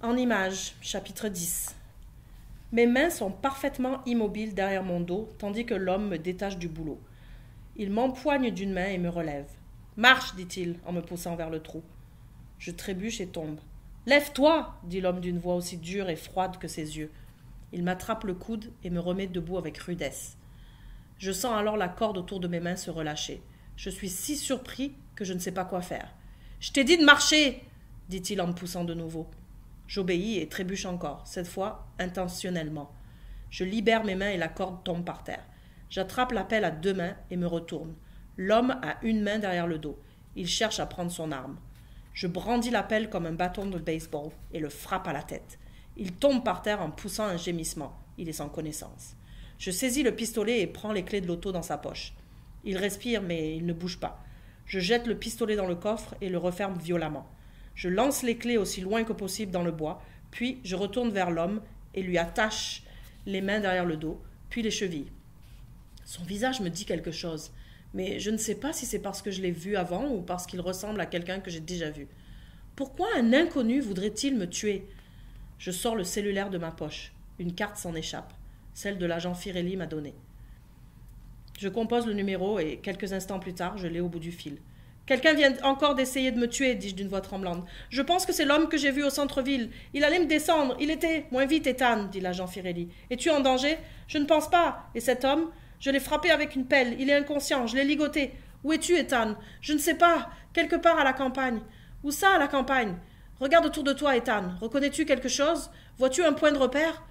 En image, chapitre 10. Mes mains sont parfaitement immobiles derrière mon dos, tandis que l'homme me détache du boulot. Il m'empoigne d'une main et me relève. Marche, dit-il, en me poussant vers le trou. Je trébuche et tombe. Lève-toi, dit l'homme d'une voix aussi dure et froide que ses yeux. Il m'attrape le coude et me remet debout avec rudesse. Je sens alors la corde autour de mes mains se relâcher. Je suis si surpris que je ne sais pas quoi faire. Je t'ai dit de marcher, dit-il en me poussant de nouveau. J'obéis et trébuche encore, cette fois intentionnellement. Je libère mes mains et la corde tombe par terre. J'attrape la pelle à 2 mains et me retourne. L'homme a une main derrière le dos. Il cherche à prendre son arme. Je brandis la pelle comme un bâton de baseball et le frappe à la tête. Il tombe par terre en poussant un gémissement. Il est sans connaissance. Je saisis le pistolet et prends les clés de l'auto dans sa poche. Il respire mais il ne bouge pas. Je jette le pistolet dans le coffre et le referme violemment. Je lance les clés aussi loin que possible dans le bois, puis je retourne vers l'homme et lui attache les mains derrière le dos, puis les chevilles. Son visage me dit quelque chose, mais je ne sais pas si c'est parce que je l'ai vu avant ou parce qu'il ressemble à quelqu'un que j'ai déjà vu. Pourquoi un inconnu voudrait-il me tuer? Je sors le cellulaire de ma poche. Une carte s'en échappe. Celle de l'agent Firelli m'a donnée. Je compose le numéro et quelques instants plus tard, je l'ai au bout du fil. Quelqu'un vient encore d'essayer de me tuer, dis-je d'une voix tremblante. Je pense que c'est l'homme que j'ai vu au centre-ville. Il allait me descendre. Il était... Moins vite, Ethan, dit l'agent Firelli. Es-tu en danger? Je ne pense pas. Et cet homme? Je l'ai frappé avec une pelle. Il est inconscient. Je l'ai ligoté. Où es-tu, Ethan? Je ne sais pas. Quelque part à la campagne. Où ça, à la campagne? Regarde autour de toi, Ethan. Reconnais-tu quelque chose? Vois-tu un point de repère?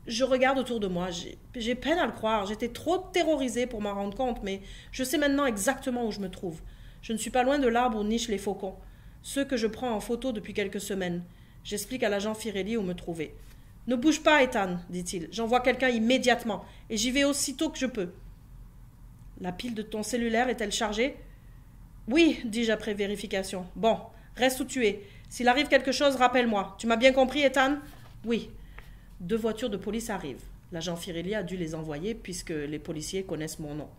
Je regarde autour de moi. J'ai peine à le croire. J'étais trop terrorisée pour m'en rendre compte, mais je sais maintenant exactement où je me trouve. Je ne suis pas loin de l'arbre où nichent les faucons, ceux que je prends en photo depuis quelques semaines. J'explique à l'agent Firelli où me trouver. Ne bouge pas, Ethan, dit-il. J'envoie quelqu'un immédiatement, et j'y vais aussitôt que je peux. La pile de ton cellulaire est-elle chargée? Oui, dis-je après vérification. Bon, reste où tu es. S'il arrive quelque chose, rappelle-moi. Tu m'as bien compris, Ethan? Oui. 2 voitures de police arrivent. L'agent Firelli a dû les envoyer puisque les policiers connaissent mon nom.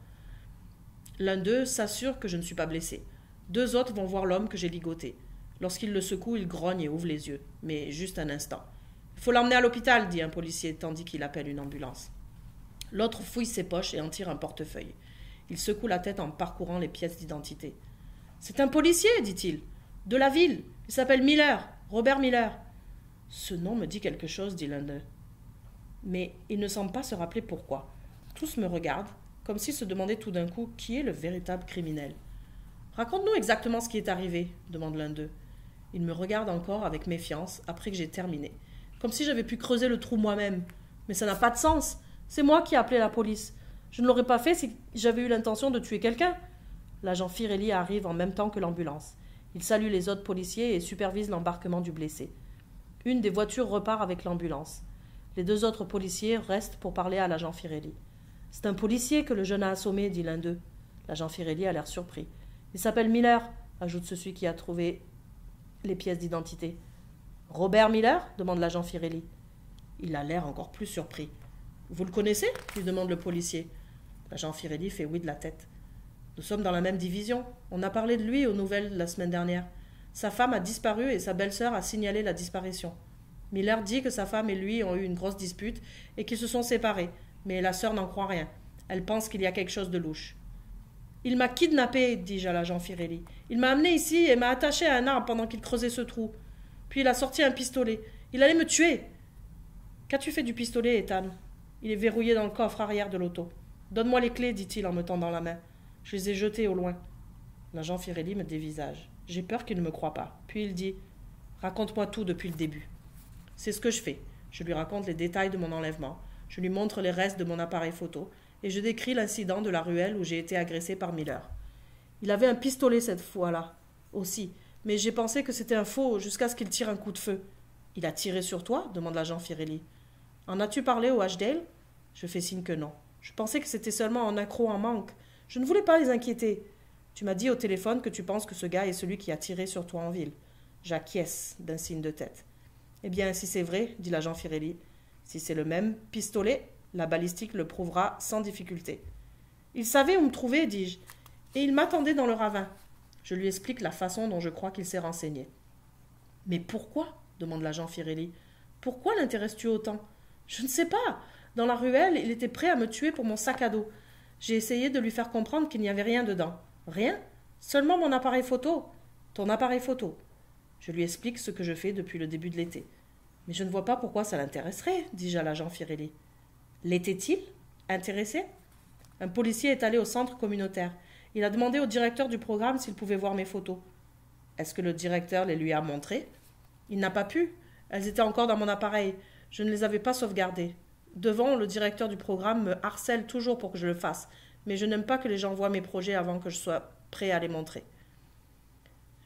L'un d'eux s'assure que je ne suis pas blessé. 2 autres vont voir l'homme que j'ai ligoté. Lorsqu'il le secoue, il grogne et ouvre les yeux, mais juste un instant. Il faut l'emmener à l'hôpital, dit un policier, tandis qu'il appelle une ambulance. L'autre fouille ses poches et en tire un portefeuille. Il secoue la tête en parcourant les pièces d'identité. C'est un policier, dit-il. De la ville. Il s'appelle Miller, Robert Miller. Ce nom me dit quelque chose, dit l'un d'eux. Mais il ne semble pas se rappeler pourquoi. Tous me regardent, comme s'ils se demandaient tout d'un coup qui est le véritable criminel. Raconte-nous exactement ce qui est arrivé, demande l'un d'eux. Il me regarde encore avec méfiance après que j'ai terminé, comme si j'avais pu creuser le trou moi-même. Mais ça n'a pas de sens. C'est moi qui ai appelé la police. Je ne l'aurais pas fait si j'avais eu l'intention de tuer quelqu'un. L'agent Firelli arrive en même temps que l'ambulance. Il salue les autres policiers et supervise l'embarquement du blessé. Une des voitures repart avec l'ambulance. Les 2 autres policiers restent pour parler à l'agent Firelli. C'est un policier que le jeune a assommé, dit l'un d'eux. L'agent Firelli a l'air surpris. Il s'appelle Miller, ajoute celui qui a trouvé les pièces d'identité. Robert Miller demande l'agent Firelli. Il a l'air encore plus surpris. Vous le connaissez lui demande le policier. L'agent Firelli fait oui de la tête. Nous sommes dans la même division. On a parlé de lui aux nouvelles la semaine dernière. Sa femme a disparu et sa belle-sœur a signalé la disparition. Miller dit que sa femme et lui ont eu une grosse dispute et qu'ils se sont séparés. Mais la sœur n'en croit rien. Elle pense qu'il y a quelque chose de louche. Il m'a kidnappé, dis-je à l'agent Firelli. Il m'a amené ici et m'a attaché à un arbre pendant qu'il creusait ce trou. Puis il a sorti un pistolet. Il allait me tuer. Qu'as-tu fait du pistolet, Ethan? Il est verrouillé dans le coffre arrière de l'auto. Donne-moi les clés, dit-il en me tendant la main. Je les ai jetées au loin. L'agent Firelli me dévisage. J'ai peur qu'il ne me croie pas. Puis il dit « Raconte-moi tout depuis le début. » C'est ce que je fais. Je lui raconte les détails de mon enlèvement. Je lui montre les restes de mon appareil photo et je décris l'incident de la ruelle où j'ai été agressé par Miller. Il avait un pistolet cette fois-là, aussi, mais j'ai pensé que c'était un faux jusqu'à ce qu'il tire un coup de feu. Il a tiré sur toi demande l'agent Firelli. En as-tu parlé au Ashdale? Je fais signe que non. Je pensais que c'était seulement un accroc en manque. Je ne voulais pas les inquiéter. Tu m'as dit au téléphone que tu penses que ce gars est celui qui a tiré sur toi en ville. J'acquiesce d'un signe de tête. Eh bien, si c'est vrai, dit l'agent Firelli, si c'est le même pistolet, la balistique le prouvera sans difficulté. Il savait où me trouver, dis-je, et il m'attendait dans le ravin. Je lui explique la façon dont je crois qu'il s'est renseigné. Mais pourquoi demande l'agent Firelli. Pourquoi l'intéresses-tu autant? Je ne sais pas. Dans la ruelle, il était prêt à me tuer pour mon sac à dos. J'ai essayé de lui faire comprendre qu'il n'y avait rien dedans. Rien? Seulement mon appareil photo. Ton appareil photo. Je lui explique ce que je fais depuis le début de l'été. Mais je ne vois pas pourquoi ça l'intéresserait, dis-je à l'agent Firelli. L'était-il? Intéressé? Un policier est allé au centre communautaire. Il a demandé au directeur du programme s'il pouvait voir mes photos. Est-ce que le directeur les lui a montrées? Il n'a pas pu. Elles étaient encore dans mon appareil. Je ne les avais pas sauvegardées. Devant, le directeur du programme me harcèle toujours pour que je le fasse, mais je n'aime pas que les gens voient mes projets avant que je sois prêt à les montrer.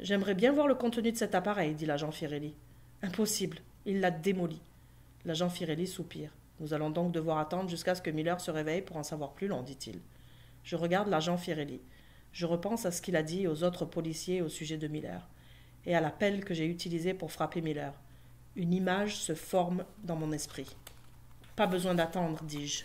J'aimerais bien voir le contenu de cet appareil, dit l'agent Firelli. Impossible, il l'a démoli. L'agent Firelli soupire. Nous allons donc devoir attendre jusqu'à ce que Miller se réveille pour en savoir plus long, dit-il. Je regarde l'agent Firelli. Je repense à ce qu'il a dit aux autres policiers au sujet de Miller, et à l'appel que j'ai utilisé pour frapper Miller. Une image se forme dans mon esprit. Pas besoin d'attendre, dis-je.